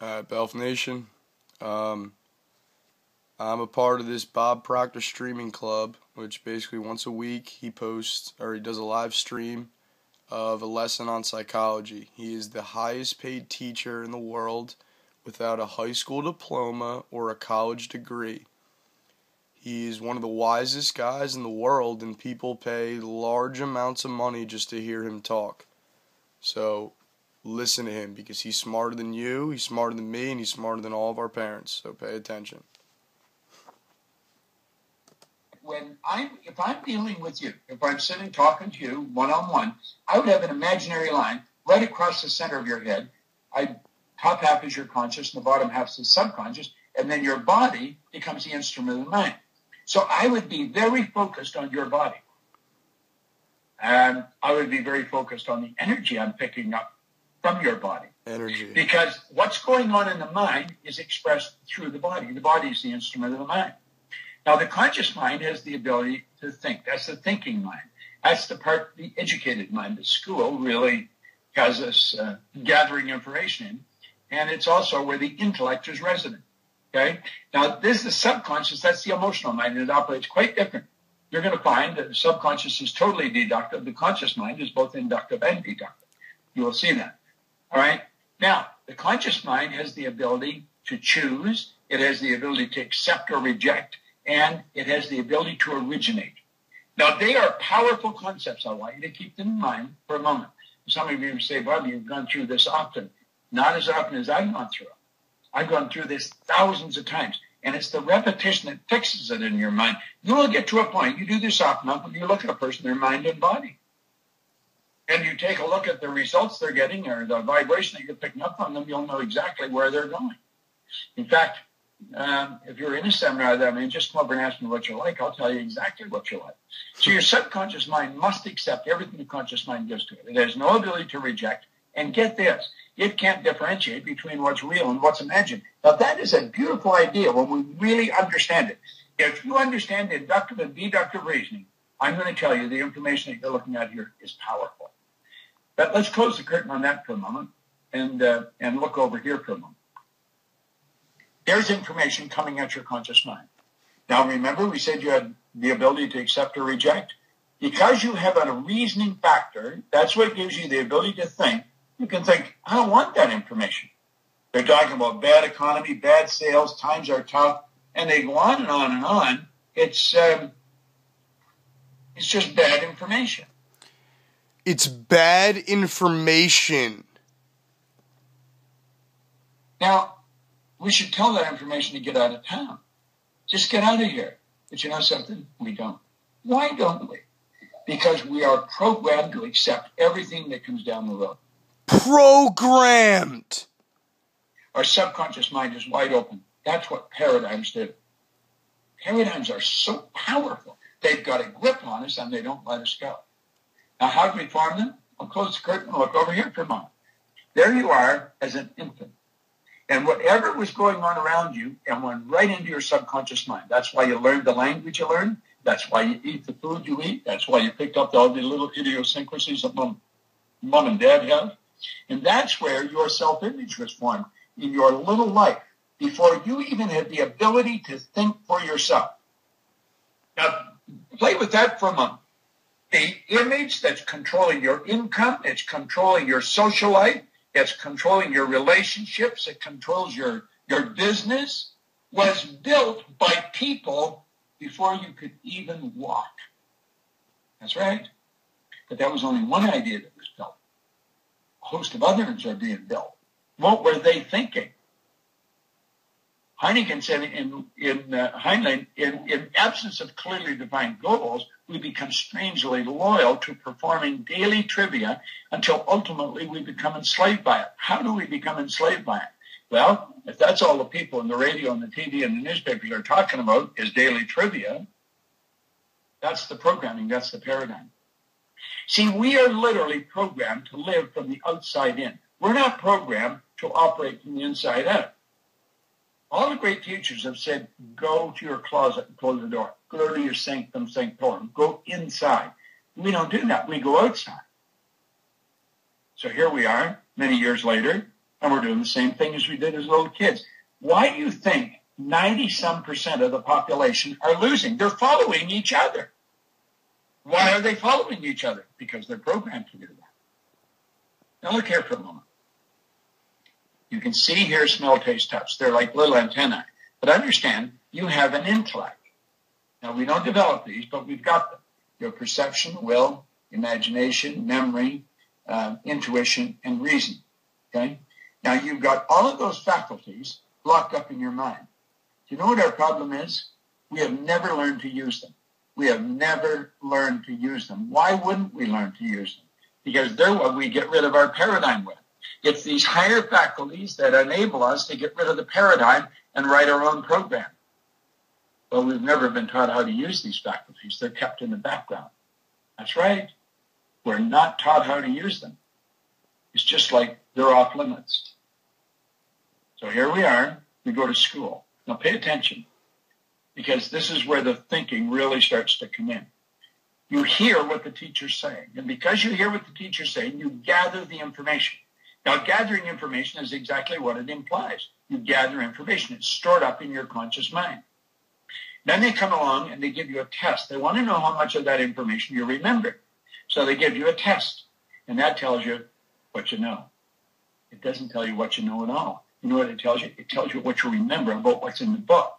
Belf Nation. I'm a part of this Bob Proctor streaming club, which basically once a week he does a live stream of a lesson on psychology. He is the highest paid teacher in the world without a high school diploma or a college degree. He is one of the wisest guys in the world, and people pay large amounts of money just to hear him talk. So listen to him because he's smarter than you, he's smarter than me, and he's smarter than all of our parents. So pay attention. If I'm dealing with you, if I'm sitting talking to you one-on-one, I would have an imaginary line right across the center of your head. Top half is your conscious, and the bottom half is the subconscious, and then your body becomes the instrument of the mind. So I would be very focused on your body. And I would be very focused on the energy I'm picking up from your body. Energy. Because what's going on in the mind is expressed through the body. The body is the instrument of the mind. Now, the conscious mind has the ability to think. That's the thinking mind. That's the part, the educated mind. The school really has us gathering information in. And it's also where the intellect is resident. Okay? Now, this is the subconscious. That's the emotional mind, and it operates quite different. You're going to find that the subconscious is totally deductive. The conscious mind is both inductive and deductive. You will see that. All right? Now, the conscious mind has the ability to choose. It has the ability to accept or reject. And it has the ability to originate. Now, they are powerful concepts. I want you to keep them in mind for a moment. Some of you say, Bob, you've gone through this often. Not as often as I've gone through it. I've gone through this thousands of times. And it's the repetition that fixes it in your mind. You will get to a point, you do this often enough, when you look at a person, their mind and body. And you take a look at the results they're getting or the vibration that you're picking up from them, you'll know exactly where they're going. In fact, if you're in a seminar that, just come over and ask me what you like, I'll tell you exactly what you like. So your subconscious mind must accept everything the conscious mind gives to it. It has no ability to reject. And get this, it can't differentiate between what's real and what's imagined. Now, that is a beautiful idea when we really understand it. If you understand inductive and deductive reasoning, I'm going to tell you the information that you're looking at here is powerful. But let's close the curtain on that for a moment and look over here for a moment. There's information coming at your conscious mind. Now, remember, we said you had the ability to accept or reject. Because you have a reasoning factor, that's what gives you the ability to think. You can think, I don't want that information. They're talking about bad economy, bad sales, times are tough, and they go on and on and on. It's just bad information. It's bad information. Now, we should tell that information to get out of town. Just get out of here. But you know something? We don't. Why don't we? Because we are programmed to accept everything that comes down the road. Programmed. Our subconscious mind is wide open. That's what paradigms do. Paradigms are so powerful. They've got a grip on us and they don't let us go. Now, how do we form them? I'll close the curtain and look over here for a moment. There you are as an infant. And whatever was going on around you and went right into your subconscious mind. That's why you learned the language you learned. That's why you eat the food you eat. That's why you picked up all the little idiosyncrasies that mom and dad have. And that's where your self-image was formed in your little life before you even had the ability to think for yourself. Now, play with that for a moment. The image that's controlling your income, it's controlling your social life, it's controlling your relationships, it controls your business, was built by people before you could even walk. That's right. But that was only one idea that was built. A host of others are being built. What were they thinking? Heineken said in Heinlein, in absence of clearly defined goals, we become strangely loyal to performing daily trivia until ultimately we become enslaved by it. How do we become enslaved by it? Well, if that's all the people in the radio and the TV and the newspapers are talking about is daily trivia, that's the programming, that's the paradigm. See, we are literally programmed to live from the outside in. We're not programmed to operate from the inside out. All the great teachers have said, go to your closet and close the door. Go to your sanctum sanctorum. Go inside. We don't do that. We go outside. So here we are, many years later, And we're doing the same thing as we did as little kids. Why do you think 90-some% of the population are losing? They're following each other. Why are they following each other? Because they're programmed to do that. Now look here for a moment. You can see, hear, smell, taste, touch. They're like little antennae. But understand, you have an intellect. Now, we don't develop these, but we've got them. Your perception, will, imagination, memory, intuition, and reason. Okay? Now, you've got all of those faculties locked up in your mind. Do you know what our problem is? We have never learned to use them. We have never learned to use them. Why wouldn't we learn to use them? Because they're what we get rid of our paradigm with. It's these higher faculties that enable us to get rid of the paradigm and write our own program. Well, we've never been taught how to use these faculties. They're kept in the background. That's right. We're not taught how to use them. It's just like they're off limits. So here we are. We go to school. Now pay attention, because this is where the thinking really starts to come in. You hear what the teacher's saying. And because you hear what the teacher's saying, you gather the information. Now, gathering information is exactly what it implies. You gather information. It's stored up in your conscious mind. Then they come along and they give you a test. They want to know how much of that information you remember. So they give you a test. And that tells you what you know. It doesn't tell you what you know at all. You know what it tells you? It tells you what you remember about what's in the book.